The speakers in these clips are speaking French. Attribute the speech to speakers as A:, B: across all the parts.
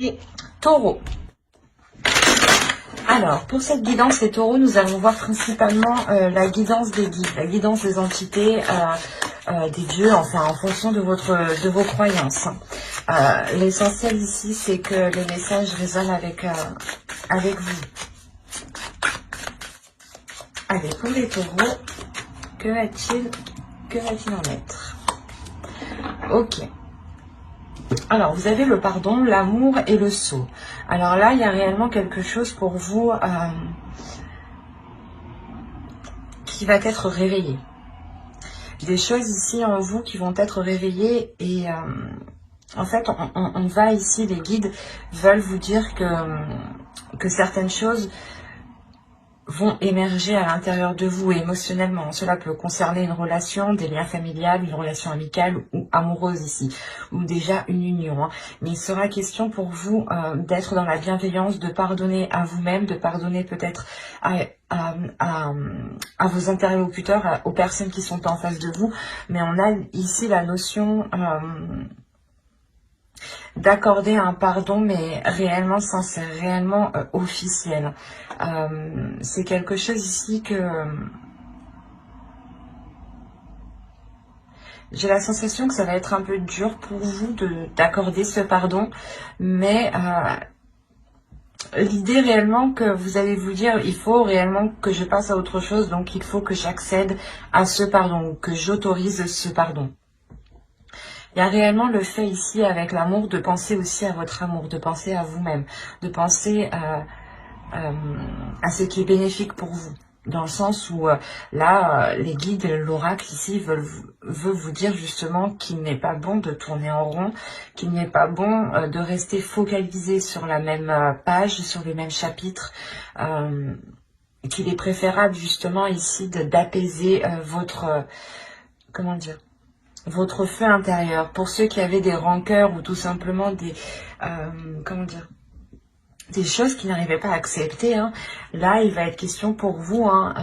A: Et taureau. Alors, pour cette guidance, les taureaux, nous allons voir principalement la guidance des guides, la guidance des entités, des dieux, enfin, en fonction de vos croyances. L'essentiel ici, c'est que les messages résonnent avec vous. Allez, pour les taureaux, que va-t-il en être? Ok. Alors, vous avez le pardon, l'amour et le sceau. Alors là, il y a réellement quelque chose pour vous qui va être réveillé. Des choses ici en vous qui vont être réveillées et en fait, on va ici, les guides veulent vous dire que certaines choses vont émerger à l'intérieur de vous émotionnellement. Cela peut concerner une relation, des liens familiales, une relation amicale ou amoureuse ici, ou déjà une union. Hein. Mais il sera question pour vous d'être dans la bienveillance, de pardonner à vous-même, de pardonner peut-être à vos interlocuteurs, aux personnes qui sont en face de vous. Mais on a ici la notion d'accorder un pardon, mais réellement sincère, réellement officiel. C'est quelque chose ici que j'ai la sensation que ça va être un peu dur pour vous d'accorder ce pardon, mais l'idée réellement que vous allez vous dire, il faut réellement que je passe à autre chose, donc il faut que j'accède à ce pardon, que j'autorise ce pardon. Il y a réellement le fait ici avec l'amour de penser aussi à votre amour, de penser à vous-même, de penser à ce qui est bénéfique pour vous. Dans le sens où là, les guides, l'oracle ici veut vous dire justement qu'il n'est pas bon de tourner en rond, qu'il n'est pas bon de rester focalisé sur la même page, sur le même chapitre, qu'il est préférable justement ici d'apaiser votre, comment dire, votre feu intérieur. Pour ceux qui avaient des rancœurs ou tout simplement des, comment dire, des choses qu'ils n'arrivaient pas à accepter, hein. Là, il va être question pour vous, hein,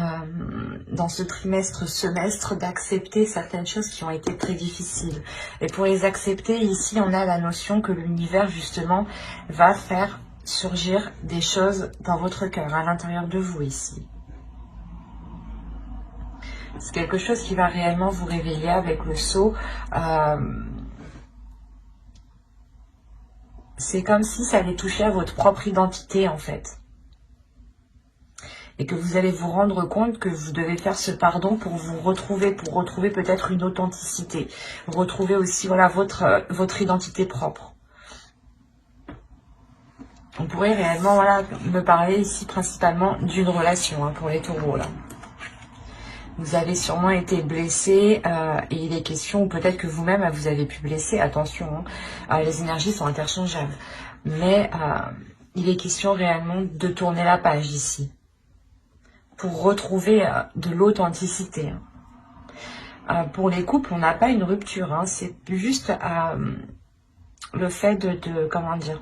A: dans ce semestre, d'accepter certaines choses qui ont été très difficiles. Et pour les accepter, ici, on a la notion que l'univers, justement, va faire surgir des choses dans votre cœur, à l'intérieur de vous, ici. C'est quelque chose qui va réellement vous réveiller avec le sceau. C'est comme si ça allait toucher à votre propre identité, en fait. Et que vous allez vous rendre compte que vous devez faire ce pardon pour vous retrouver, pour retrouver peut-être une authenticité. Retrouver aussi, voilà, votre identité propre. On pourrait réellement, voilà, me parler ici principalement d'une relation, hein, pour les taureaux, là. Vous avez sûrement été blessé et il est question, ou peut-être que vous-même vous avez pu blesser, attention, hein, les énergies sont interchangeables. Mais il est question réellement de tourner la page ici, pour retrouver de l'authenticité. Pour les couples, on n'a pas une rupture, hein, c'est juste le fait comment dire,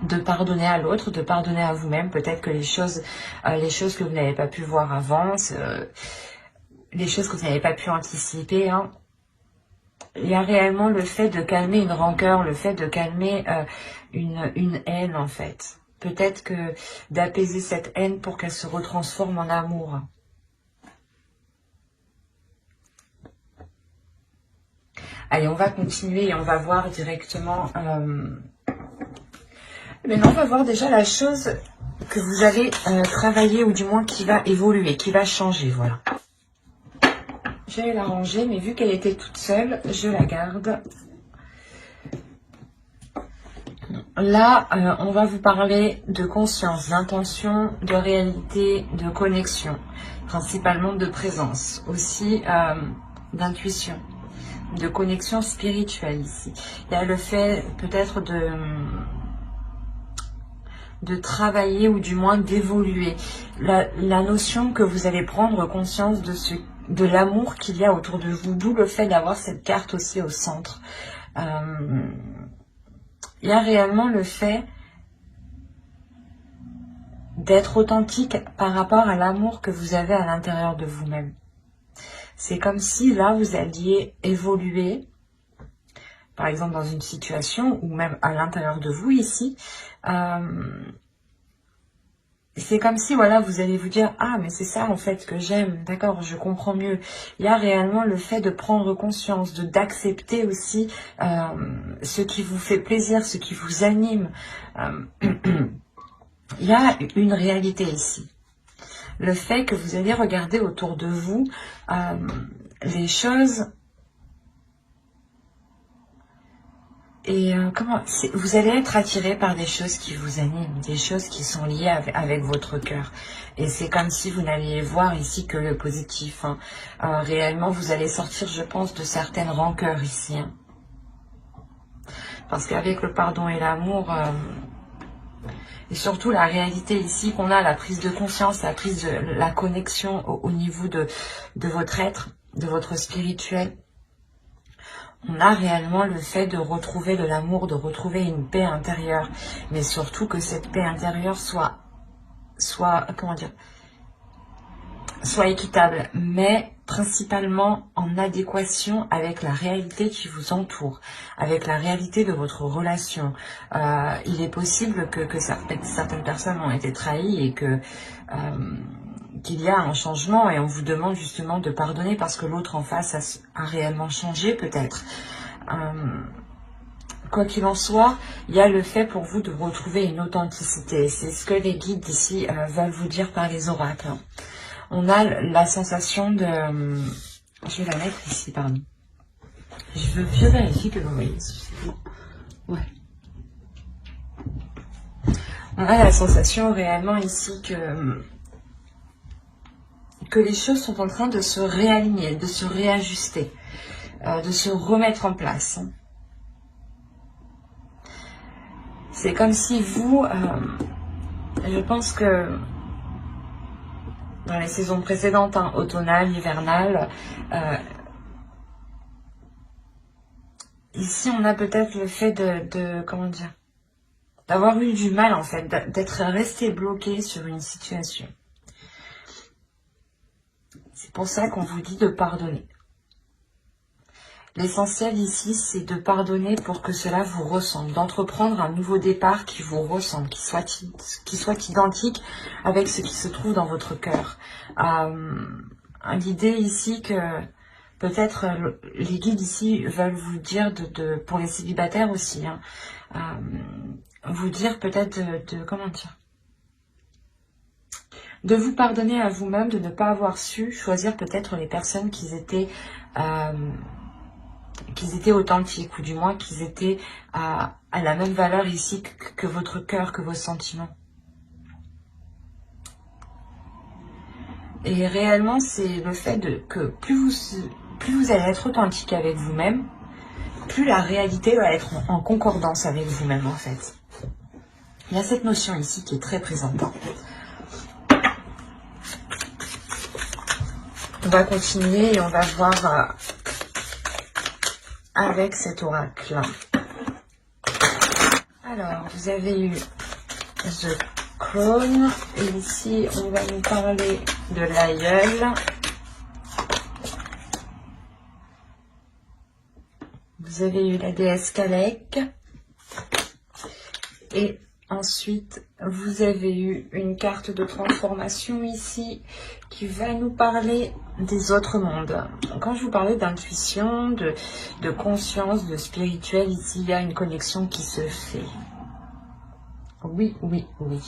A: de pardonner à l'autre, de pardonner à vous-même. Peut-être que les choses que vous n'avez pas pu voir avant, les choses que vous n'avez pas pu anticiper, hein. Il y a réellement le fait de calmer une rancœur, le fait de calmer une haine, en fait. Peut-être que d'apaiser cette haine pour qu'elle se retransforme en amour. Allez, on va continuer et on va voir directement... Maintenant, on va voir déjà la chose que vous allez travailler, ou du moins qui va évoluer, qui va changer, voilà. J'allais la ranger, mais vu qu'elle était toute seule, je la garde. Là, on va vous parler de conscience, d'intention, de réalité, de connexion, principalement de présence, aussi d'intuition, de connexion spirituelle ici. Il y a le fait peut-être de travailler, ou du moins d'évoluer. La notion que vous allez prendre conscience de l'amour qu'il y a autour de vous, d'où le fait d'avoir cette carte aussi au centre. Il y a réellement le fait d'être authentique par rapport à l'amour que vous avez à l'intérieur de vous-même. C'est comme si là, vous alliez évoluer par exemple dans une situation, ou même à l'intérieur de vous ici, c'est comme si, voilà, vous allez vous dire, ah, mais c'est ça, en fait, que j'aime, d'accord, je comprends mieux. Il y a réellement le fait de prendre conscience, d'accepter aussi ce qui vous fait plaisir, ce qui vous anime. Il y a une réalité ici. Le fait que vous allez regarder autour de vous les choses et vous allez être attiré par des choses qui vous animent, des choses qui sont liées avec votre cœur. Et c'est comme si vous n'alliez voir ici que le positif. Hein. Réellement, vous allez sortir, je pense, de certaines rancœurs ici. Hein. Parce qu'avec le pardon et l'amour, et surtout la réalité ici qu'on a, la prise de conscience, la connexion au niveau de votre être, de votre spirituel, on a réellement le fait de retrouver de l'amour, de retrouver une paix intérieure, mais surtout que cette paix intérieure soit équitable, mais principalement en adéquation avec la réalité qui vous entoure, avec la réalité de votre relation. Il est possible que certaines personnes ont été trahies et qu'il y a un changement et on vous demande justement de pardonner parce que l'autre en face a réellement changé peut-être. Quoi qu'il en soit, il y a le fait pour vous de retrouver une authenticité. C'est ce que les guides ici veulent vous dire par les oracles. On a la sensation de... Je vais la mettre ici, pardon. Je vérifie que vous voyez. Ouais. On a la sensation réellement ici que les choses sont en train de se réaligner, de se réajuster, de se remettre en place. C'est comme si vous, je pense que dans les saisons précédentes, hein, automnales, hivernales, ici on a peut-être le fait comment dire, d'avoir eu du mal en fait, d'être resté bloqué sur une situation. C'est pour ça qu'on vous dit de pardonner. L'essentiel ici, c'est de pardonner pour que cela vous ressemble, d'entreprendre un nouveau départ qui vous ressemble, qui soit identique avec ce qui se trouve dans votre cœur. L'idée ici que peut-être les guides ici veulent vous dire, pour les célibataires aussi, hein, vous dire peut-être comment dire, de vous pardonner à vous-même, de ne pas avoir su choisir peut-être les personnes qui étaient authentiques, ou du moins qu'ils étaient à la même valeur ici que votre cœur, que vos sentiments. Et réellement, c'est le fait que plus vous allez être authentique avec vous-même, plus la réalité va être en concordance avec vous-même en fait. Il y a cette notion ici qui est très présente. On va continuer et on va voir avec cet oracle. Alors, vous avez eu The Crown. Et ici, on va nous parler de l'aïeul. Vous avez eu la déesse Kalek. Et ensuite, vous avez eu une carte de transformation ici qui va nous parler des autres mondes. Quand je vous parlais d'intuition, de conscience, de spirituel, ici, il y a une connexion qui se fait. Oui, oui, oui.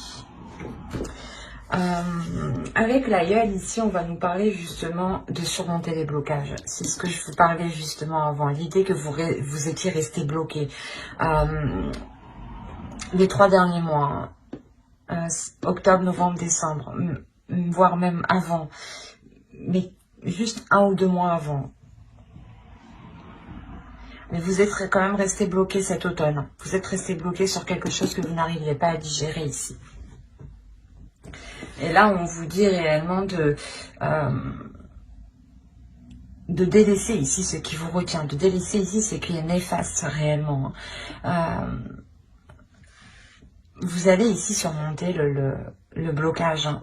A: Avec l'aïeul, ici, on va nous parler justement de surmonter les blocages. C'est ce que je vous parlais justement avant. L'idée que vous étiez resté bloqué. Les 3 derniers mois, octobre, novembre, décembre, voire même avant, mais juste 1 ou 2 mois avant. Mais vous êtes quand même resté bloqué cet automne. Vous êtes resté bloqué sur quelque chose que vous n'arriviez pas à digérer ici. Et là, on vous dit réellement de délaisser ici ce qui vous retient, de délaisser ici ce qui est néfaste réellement. Vous allez ici surmonter le blocage. Hein.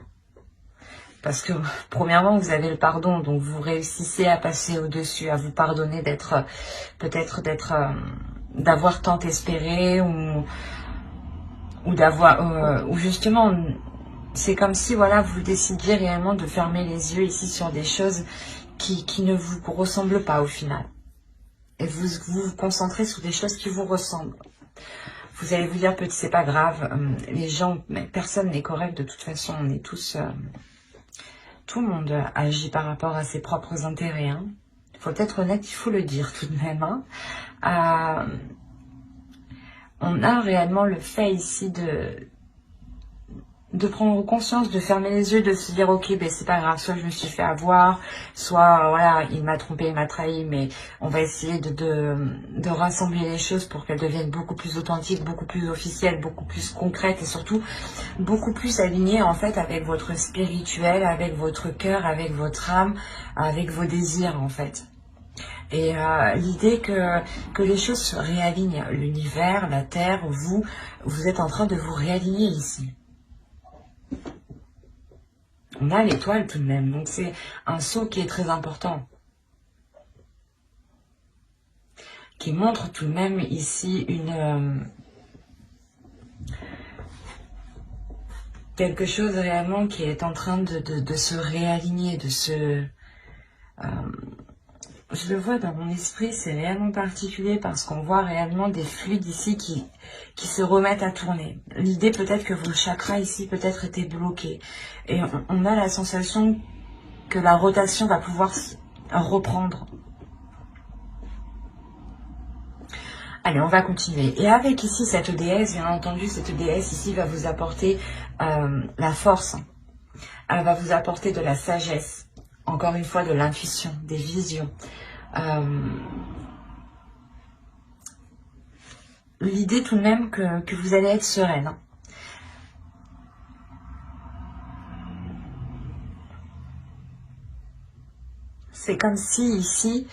A: Parce que, premièrement, vous avez le pardon, donc vous réussissez à passer au-dessus, à vous pardonner peut-être d'être d'avoir tant espéré ou d'avoir ou justement c'est comme si voilà vous décidiez réellement de fermer les yeux ici sur des choses qui ne vous ressemblent pas au final et vous concentrez sur des choses qui vous ressemblent. Vous allez vous dire peut-être c'est pas grave, les gens, mais personne n'est correct de toute façon, on est tous tout le monde agit par rapport à ses propres intérêts, hein. Il faut être honnête, il faut le dire tout de même, hein. On a réellement le fait ici de prendre conscience, de fermer les yeux, de se dire ok, ben c'est pas grave, soit je me suis fait avoir, soit voilà, il m'a trompé, il m'a trahi, mais on va essayer de rassembler les choses pour qu'elles deviennent beaucoup plus authentiques, beaucoup plus officielles, beaucoup plus concrètes et surtout beaucoup plus alignées en fait avec votre spirituel, avec votre cœur, avec votre âme, avec vos désirs en fait. Et l'idée que les choses se réalignent, l'univers, la terre, vous êtes en train de vous réaligner ici. On a l'étoile tout de même, donc c'est un saut qui est très important. Qui montre tout de même ici quelque chose réellement qui est en train de se réaligner, de se... je le vois dans mon esprit, c'est réellement particulier parce qu'on voit réellement des fluides ici qui se remettent à tourner. L'idée peut-être que vos chakras ici peut-être étaient bloqués. Et on a la sensation que la rotation va pouvoir reprendre. Allez, on va continuer. Et avec ici cette déesse, bien entendu, cette déesse ici va vous apporter la force. Elle va vous apporter de la sagesse. Encore une fois, de l'intuition, des visions. L'idée tout de même que vous allez être sereine. C'est comme si ici,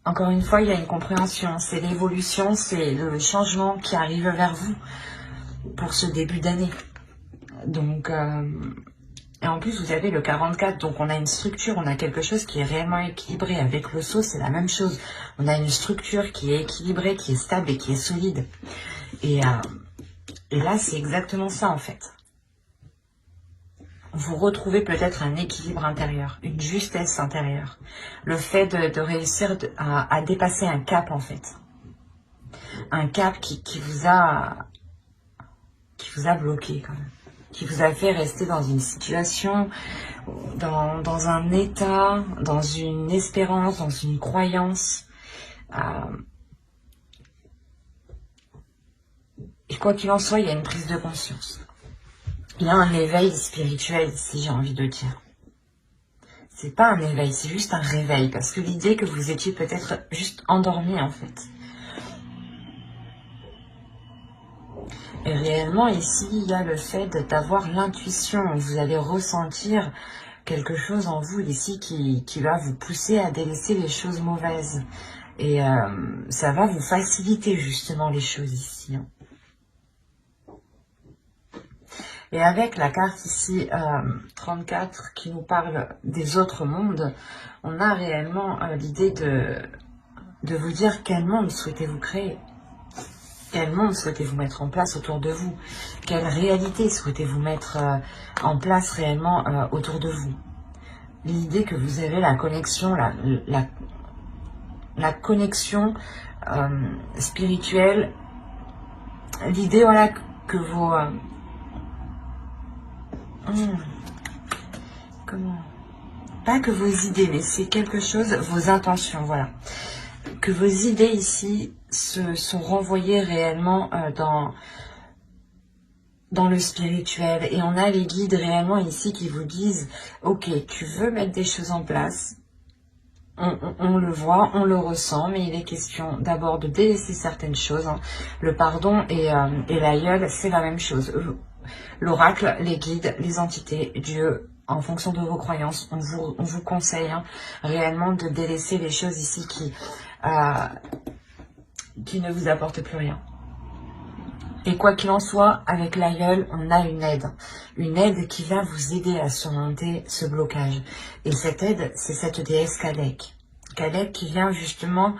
A: encore une fois, il y a une compréhension. C'est l'évolution, c'est le changement qui arrive vers vous pour ce début d'année. Donc... et en plus, vous avez le 44, donc on a une structure, on a quelque chose qui est réellement équilibré. Avec le sceau, c'est la même chose. On a une structure qui est équilibrée, qui est stable et qui est solide. Et là, c'est exactement ça, en fait. Vous retrouvez peut-être un équilibre intérieur, une justesse intérieure. Le fait de réussir à dépasser un cap, en fait. Un cap qui vous a bloqué, quand même. Qui vous a fait rester dans une situation, dans un état, dans une espérance, dans une croyance. Et quoi qu'il en soit, il y a une prise de conscience. Il y a un éveil spirituel ici, j'ai envie de dire. C'est pas un éveil, c'est juste un réveil. Parce que l'idée que vous étiez peut-être juste endormi, en fait. Et réellement, ici, il y a le fait d'avoir l'intuition. Vous allez ressentir quelque chose en vous ici qui va vous pousser à délaisser les choses mauvaises. Et ça va vous faciliter justement les choses ici. Hein. Et avec la carte ici, 34, qui nous parle des autres mondes, on a réellement l'idée de vous dire quel monde souhaitez-vous créer. Quel monde souhaitez-vous mettre en place autour de vous? Quelle réalité souhaitez-vous mettre en place réellement autour de vous? L'idée que vous avez la connexion, la connexion spirituelle. L'idée, voilà, que vos... comment? Pas que vos idées, mais c'est quelque chose, vos intentions, voilà. Que vos idées ici sont renvoyées réellement dans le spirituel. Et on a les guides réellement ici qui vous disent, ok, tu veux mettre des choses en place, on le voit, on le ressent, mais il est question d'abord de délaisser certaines choses. Hein. Le pardon et l'aïeul, c'est la même chose. L'oracle, les guides, les entités, Dieu, en fonction de vos croyances, on vous conseille hein, réellement de délaisser les choses ici qui ne vous apportent plus rien. Et quoi qu'il en soit, avec l'aïeul, on a une aide qui va vous aider à surmonter ce blocage. Et cette aide, c'est cette déesse Kadek. Cadet qui vient justement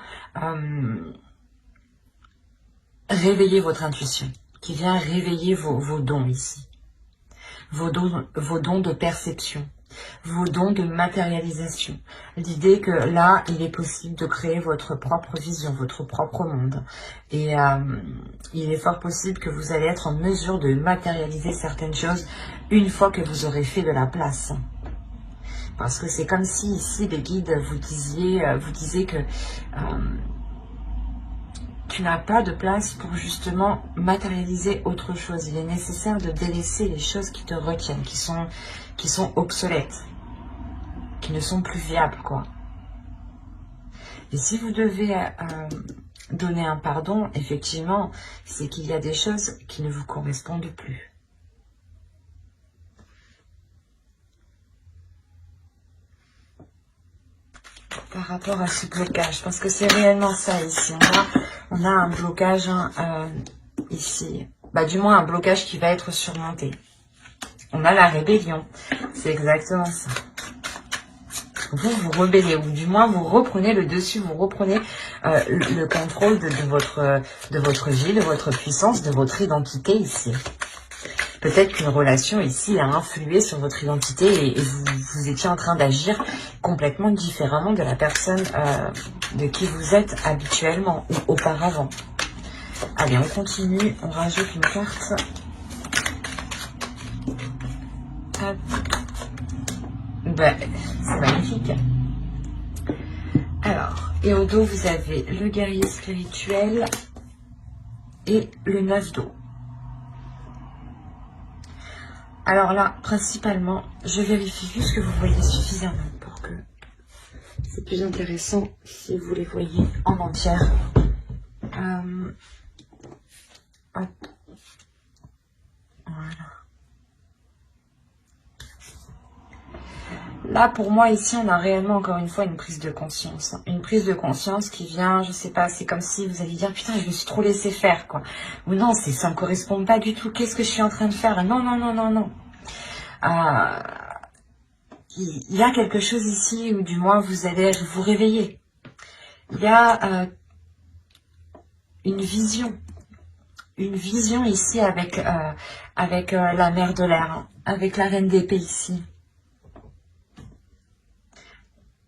A: réveiller votre intuition, qui vient réveiller vos dons ici, vos dons de perception, vos dons de matérialisation. L'idée que là, il est possible de créer votre propre vision, votre propre monde. Et il est fort possible que vous allez être en mesure de matérialiser certaines choses une fois que vous aurez fait de la place. Parce que c'est comme si ici, les guides vous disaient que tu n'as pas de place pour justement matérialiser autre chose. Il est nécessaire de délaisser les choses qui te retiennent, qui sont obsolètes, qui ne sont plus viables, quoi. Et si vous devez donner un pardon, effectivement, c'est qu'il y a des choses qui ne vous correspondent plus. Par rapport à ce blocage, parce que c'est réellement ça ici. On a un blocage ici, du moins un blocage qui va être surmonté. On a la rébellion, c'est exactement ça. Vous vous rebellez, ou du moins vous reprenez le dessus, vous reprenez le contrôle de votre vie, de votre puissance, de votre identité ici. Peut-être qu'une relation ici a influé sur votre identité et vous étiez en train d'agir complètement différemment de la personne de qui vous êtes habituellement ou auparavant. Allez, on continue, on rajoute une carte. Hop. C'est magnifique. Alors, et au dos, vous avez le guerrier spirituel et le 9 d'eau. Alors là, principalement, je vérifie juste que vous voyez suffisamment pour que c'est plus intéressant si vous les voyez en entière. Hop. Voilà. Là, pour moi, ici, on a réellement, encore une fois, une prise de conscience. Une prise de conscience qui vient, je sais pas, c'est comme si vous alliez dire, putain, je me suis trop laissé faire, quoi. Ou non, ça me correspond pas du tout. Qu'est-ce que je suis en train de faire? Non, non, non, non, non. Il y a quelque chose ici, ou du moins, vous allez vous réveiller. Il y a une vision ici avec la mère de l'air, hein, avec la reine d'épée ici.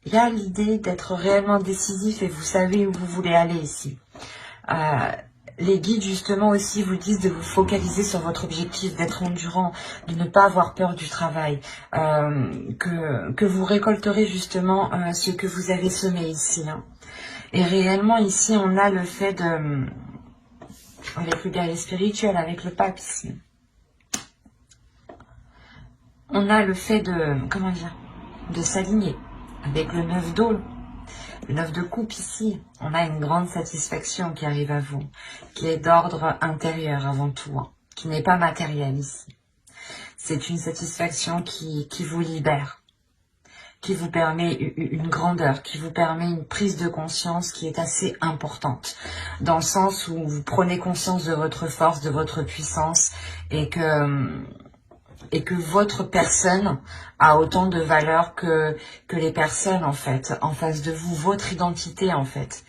A: Il y a l'idée d'être réellement décisif et vous savez où vous voulez aller ici. Les guides justement aussi vous disent de vous focaliser sur votre objectif, d'être endurant, de ne pas avoir peur du travail, que vous récolterez justement ce que vous avez semé ici. Hein. Et réellement ici on a le fait de... avec le guerrier spirituel, avec le pape ici. On a le fait de... comment dire? De s'aligner. Avec le 9 d'eau, le 9 de coupe ici, on a une grande satisfaction qui arrive à vous, qui est d'ordre intérieur avant tout, hein, qui n'est pas matérielle ici. C'est une satisfaction qui vous libère, qui vous permet une grandeur, qui vous permet une prise de conscience qui est assez importante, dans le sens où vous prenez conscience de votre force, de votre puissance, et que votre personne a autant de valeur que les personnes, en fait, en face de vous, votre identité, en fait.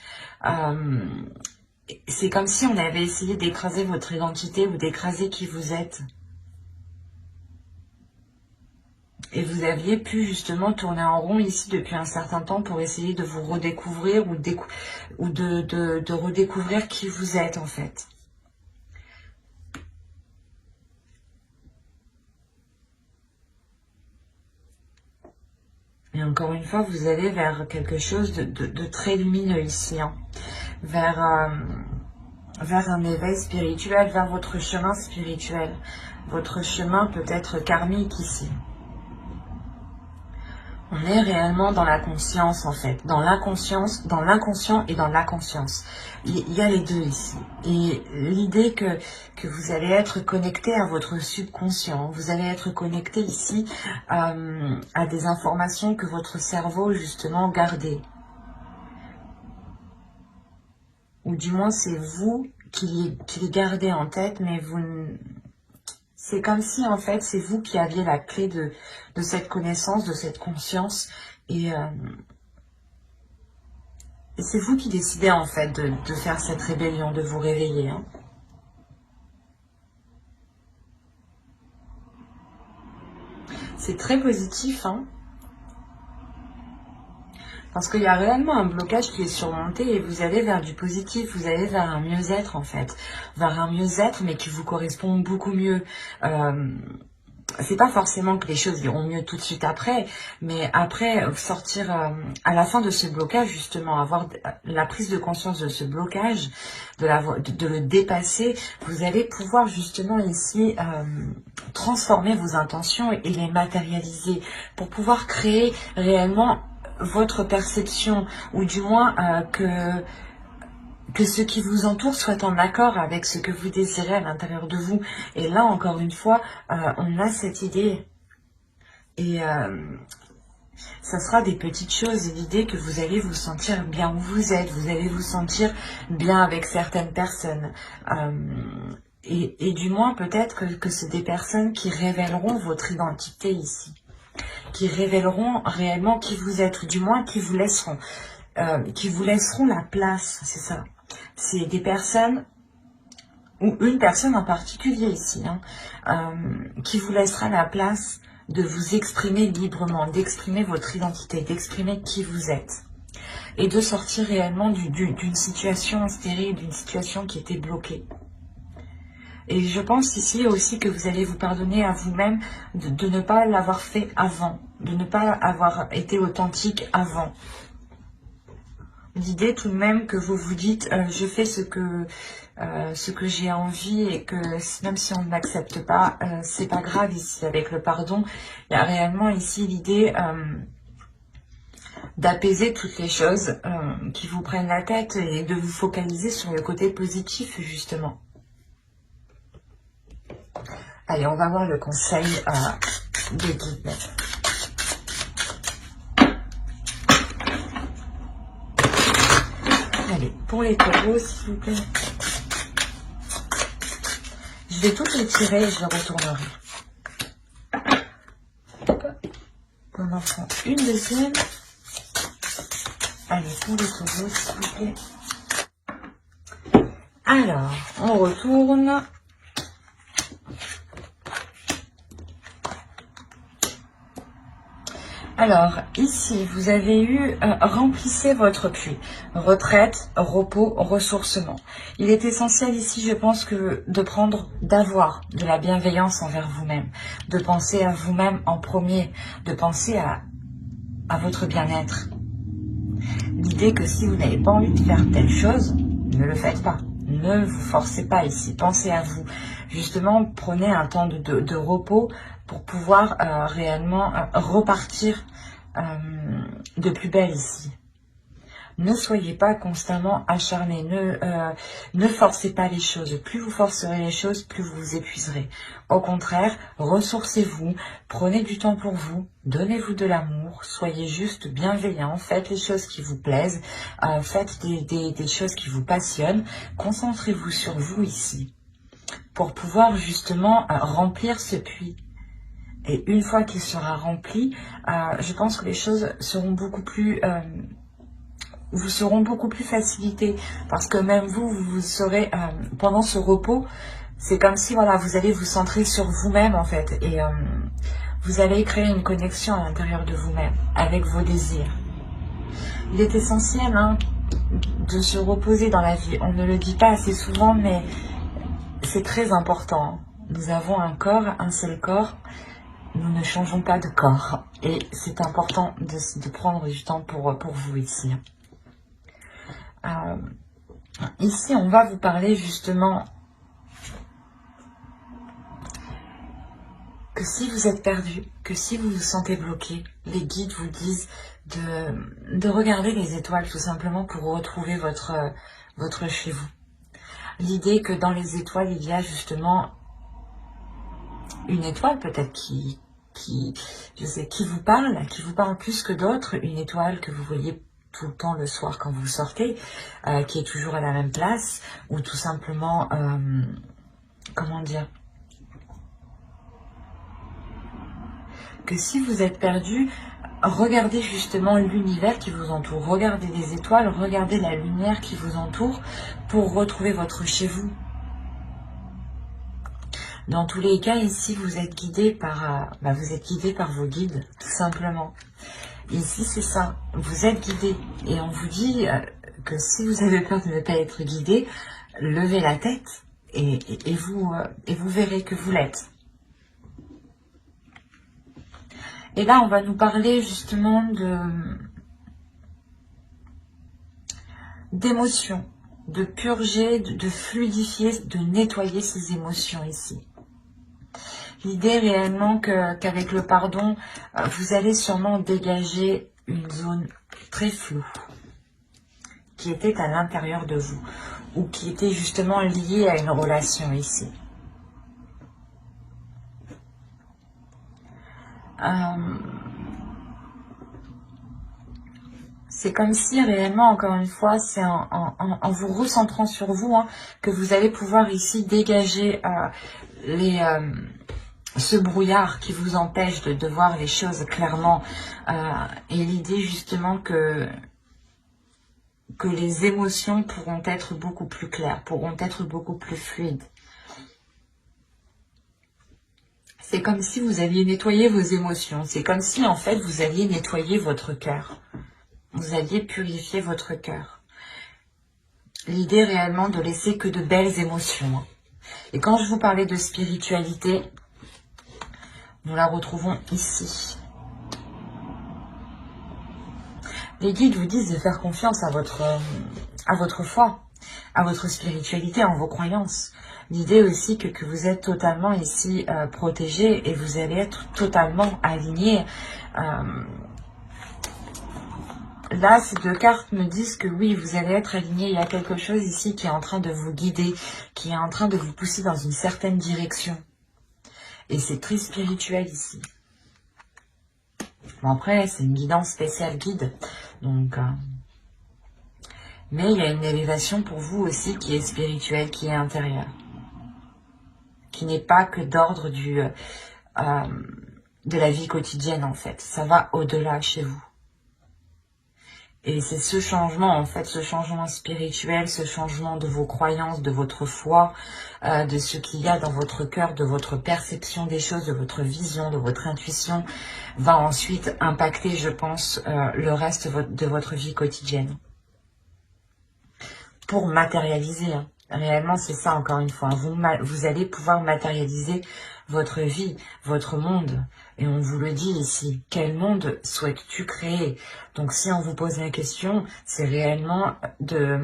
A: C'est comme si on avait essayé d'écraser votre identité ou d'écraser qui vous êtes. Et vous aviez pu justement tourner en rond ici depuis un certain temps pour essayer de vous redécouvrir ou de redécouvrir qui vous êtes, en fait. Et encore une fois, vous allez vers quelque chose de très lumineux ici, hein. Vers un éveil spirituel, vers votre chemin spirituel. Votre chemin peut être karmique ici. On est réellement dans la conscience, en fait. Dans l'inconscience, dans l'inconscient et dans la conscience. Il y a les deux ici. Et l'idée que vous allez être connecté à votre subconscient. Vous allez être connecté ici à des informations que votre cerveau, justement, gardait. Ou du moins, c'est vous qui les gardez en tête, mais vous... C'est comme si, en fait, c'est vous qui aviez la clé de cette connaissance, de cette conscience. Et Et c'est vous qui décidez en fait de faire cette rébellion, de vous réveiller. Hein. C'est très positif, hein. Parce qu'il y a réellement un blocage qui est surmonté et vous allez vers du positif, vous allez vers un mieux-être en fait. Vers un mieux-être mais qui vous correspond beaucoup mieux. C'est pas forcément que les choses iront mieux tout de suite après, mais après sortir à la fin de ce blocage justement, avoir la prise de conscience de ce blocage, de le dépasser, vous allez pouvoir justement ici transformer vos intentions et les matérialiser pour pouvoir créer réellement votre perception, ou du moins que ce qui vous entoure soit en accord avec ce que vous désirez à l'intérieur de vous. Et là, encore une fois, on a cette idée. Et ça sera des petites choses, l'idée que vous allez vous sentir bien où vous êtes, vous allez vous sentir bien avec certaines personnes. Et du moins, peut-être que c'est des personnes qui révéleront votre identité ici, qui révéleront réellement qui vous êtes, ou du moins qui vous laisseront la place, c'est ça. C'est des personnes, ou une personne en particulier ici, hein, qui vous laissera la place de vous exprimer librement, d'exprimer votre identité, d'exprimer qui vous êtes. Et de sortir réellement d'une situation stérile, d'une situation qui était bloquée. Et je pense ici aussi que vous allez vous pardonner à vous-même de ne pas l'avoir fait avant, de ne pas avoir été authentique avant. L'idée tout de même que vous vous dites je fais ce que j'ai envie et que même si on ne m'accepte pas, c'est pas grave ici avec le pardon. Il y a réellement ici l'idée d'apaiser toutes les choses qui vous prennent la tête et de vous focaliser sur le côté positif justement. Allez, on va voir le conseil des guides. Allez, pour les taureaux, s'il vous plaît. Je vais toutes les tirer et je les retournerai. On en prend une deuxième. Allez, pour les taureaux, s'il vous plaît. Alors, on retourne. Alors, ici, vous avez eu remplissez votre puits. Retraite, repos, ressourcement. Il est essentiel ici, je pense, d'avoir de la bienveillance envers vous-même. De penser à vous-même en premier. De penser à votre bien-être. L'idée que si vous n'avez pas envie de faire telle chose, ne le faites pas. Ne vous forcez pas ici. Pensez à vous. Justement, prenez un temps de repos pour pouvoir réellement repartir de plus belle ici. Ne soyez pas constamment acharné, ne forcez pas les choses. Plus vous forcerez les choses, plus vous vous épuiserez. Au contraire, ressourcez-vous, prenez du temps pour vous, donnez-vous de l'amour, soyez juste bienveillant, faites les choses qui vous plaisent, faites des choses qui vous passionnent, concentrez-vous sur vous ici, pour pouvoir justement remplir ce puits. Et une fois qu'il sera rempli, je pense que les choses seront beaucoup plus... vous seront beaucoup plus facilitées. Parce que même vous serez... pendant ce repos, c'est comme si voilà, vous allez vous centrer sur vous-même en fait. Et vous allez créer une connexion à l'intérieur de vous-même, avec vos désirs. Il est essentiel de se reposer dans la vie. On ne le dit pas assez souvent, mais c'est très important. Nous avons un corps, un seul corps. Nous ne changeons pas de corps. Et c'est important de prendre du temps pour vous ici. Ici, on va vous parler justement que si vous êtes perdu, que si vous vous sentez bloqué, les guides vous disent de regarder les étoiles tout simplement pour retrouver votre chez vous. L'idée que dans les étoiles, il y a justement une étoile peut-être qui vous parle plus que d'autres, une étoile que vous voyez tout le temps le soir quand vous sortez, qui est toujours à la même place, ou tout simplement, comment dire, que si vous êtes perdu, regardez justement l'univers qui vous entoure. Regardez les étoiles, regardez la lumière qui vous entoure pour retrouver votre chez vous. Dans tous les cas, ici, vous êtes guidé par, vos guides, tout simplement. Ici, c'est ça. Vous êtes guidé. Et on vous dit que si vous avez peur de ne pas être guidé, levez la tête et vous verrez que vous l'êtes. Et là, on va nous parler justement d'émotions, de purger, de fluidifier, de nettoyer ces émotions ici. L'idée réellement qu'avec le pardon, vous allez sûrement dégager une zone très floue qui était à l'intérieur de vous ou qui était justement liée à une relation ici. C'est comme si réellement, encore une fois, c'est en vous recentrant sur vous que vous allez pouvoir ici dégager ce brouillard qui vous empêche de voir les choses clairement. Et l'idée justement que les émotions pourront être beaucoup plus claires, pourront être beaucoup plus fluides. C'est comme si vous alliez nettoyer vos émotions. C'est comme si, en fait, vous alliez nettoyer votre cœur. Vous alliez purifier votre cœur. L'idée réellement de laisser que de belles émotions. Et quand je vous parlais de spiritualité, nous la retrouvons ici. Les guides vous disent de faire confiance à votre foi, à votre spiritualité, en vos croyances. L'idée aussi que vous êtes totalement ici protégé et vous allez être totalement aligné. Là, ces deux cartes me disent que oui, vous allez être aligné. Il y a quelque chose ici qui est en train de vous guider, qui est en train de vous pousser dans une certaine direction. Et c'est très spirituel ici. Bon, après, c'est une guidance spéciale guide. Donc, mais il y a une élévation pour vous aussi qui est spirituelle, qui est intérieure. Qui n'est pas que d'ordre de la vie quotidienne, en fait. Ça va au-delà chez vous. Et c'est ce changement, en fait, ce changement spirituel, ce changement de vos croyances, de votre foi, de ce qu'il y a dans votre cœur, de votre perception des choses, de votre vision, de votre intuition, va ensuite impacter, je pense, le reste de votre vie quotidienne. Pour matérialiser, réellement, c'est ça, encore une fois. Vous allez pouvoir matérialiser votre vie, votre monde. Et on vous le dit ici, quel monde souhaites-tu créer? Donc si on vous pose la question, c'est réellement de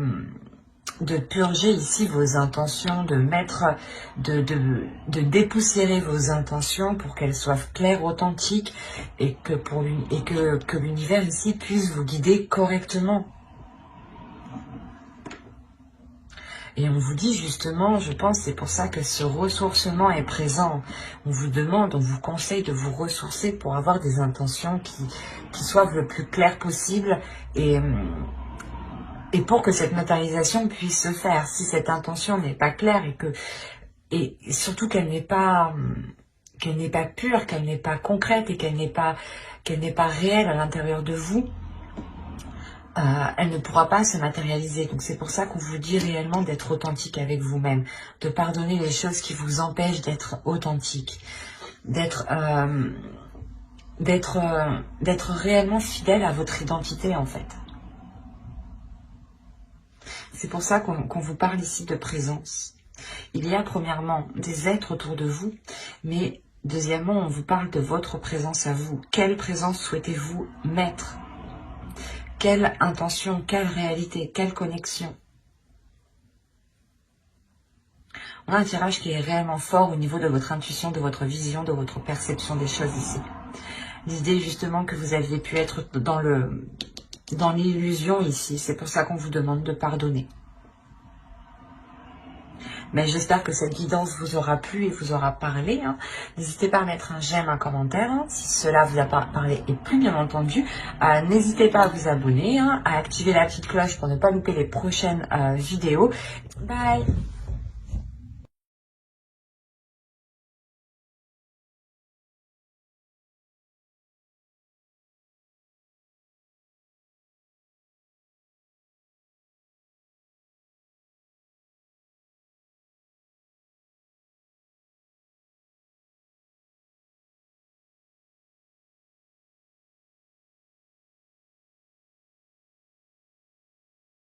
A: purger ici vos intentions, de dépoussiérer vos intentions pour qu'elles soient claires, authentiques et que l'univers ici puisse vous guider correctement. Et on vous dit justement, je pense, c'est pour ça que ce ressourcement est présent. On vous demande, on vous conseille de vous ressourcer pour avoir des intentions qui soient le plus claires possible et pour que cette matérialisation puisse se faire. Si cette intention n'est pas claire et surtout qu'elle n'est pas pure, qu'elle n'est pas concrète et qu'elle n'est pas réelle à l'intérieur de vous, elle ne pourra pas se matérialiser. Donc c'est pour ça qu'on vous dit réellement d'être authentique avec vous-même, de pardonner les choses qui vous empêchent d'être authentique, d'être réellement fidèle à votre identité en fait. C'est pour ça qu'on vous parle ici de présence. Il y a premièrement des êtres autour de vous, mais deuxièmement on vous parle de votre présence à vous. Quelle présence souhaitez-vous mettre ? Quelle intention, quelle réalité, quelle connexion? On a un tirage qui est réellement fort au niveau de votre intuition, de votre vision, de votre perception des choses ici. L'idée justement que vous aviez pu être dans l'illusion ici, c'est pour ça qu'on vous demande de pardonner. Mais j'espère que cette guidance vous aura plu et vous aura parlé. N'hésitez pas à mettre un j'aime, un commentaire, si cela vous a parlé et plus bien entendu. N'hésitez pas à vous abonner, à activer la petite cloche pour ne pas louper les prochaines vidéos. Bye!